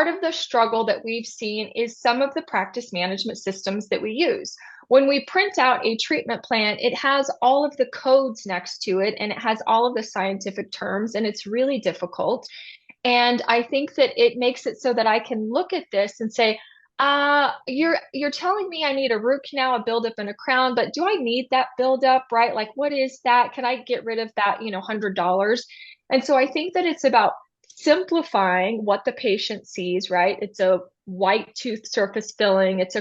part of the struggle that we've seen is some of the practice management systems that we use. When we print out a treatment plan, it has all of the codes next to it and it has all of the scientific terms, and it's really difficult. And I think that it makes it so that I can look at this and say, you're telling me I need a root canal, a buildup, and a crown, but do I need that buildup, right? Like, what is that? Can I get rid of that, $100? And so I think that it's about simplifying what the patient sees, right? It's a white tooth surface filling. It's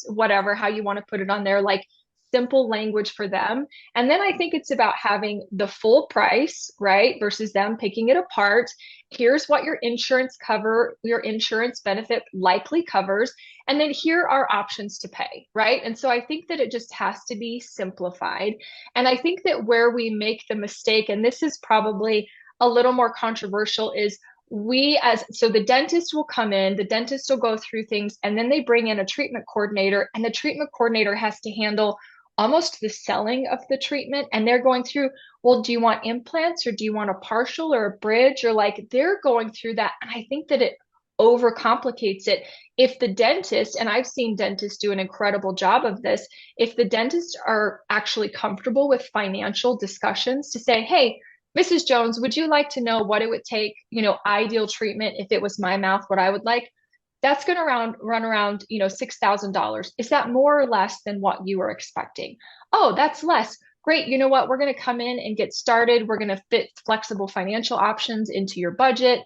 whatever, how you want to put it on there, like simple language for them. And then I think it's about having the full price, right? Versus them picking it apart. Here's what your insurance benefit likely covers. And then here are options to pay, right? And so I think that it just has to be simplified. And I think that where we make the mistake, and this is probably a little more controversial, is so the dentist will come in, the dentist will go through things, and then they bring in a treatment coordinator, and the treatment coordinator has to handle almost the selling of the treatment. And they're going through, well, do you want implants or do you want a partial or a bridge? Or like they're going through that. And I think that it overcomplicates it. If the dentist, and I've seen dentists do an incredible job of this, if the dentists are actually comfortable with financial discussions to say, hey, Mrs. Jones, would you like to know what it would take, ideal treatment if it was my mouth, what I would like? That's going to run around, $6,000. Is that more or less than what you were expecting? Oh, that's less. Great. You know what? We're going to come in and get started. We're going to fit flexible financial options into your budget.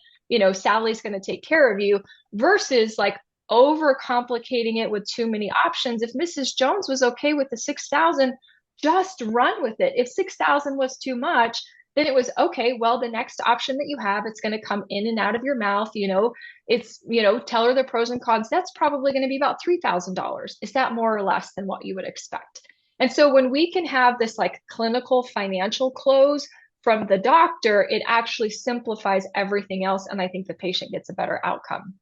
Sally's going to take care of you versus like overcomplicating it with too many options. If Mrs. Jones was okay with the 6,000, just run with it. If 6,000 was too much, then it was okay. Well, the next option that you have, it's going to come in and out of your mouth. Tell her the pros and cons. That's probably going to be about $3,000. Is that more or less than what you would expect? And so when we can have this like clinical financial close from the doctor, it actually simplifies everything else. And I think the patient gets a better outcome.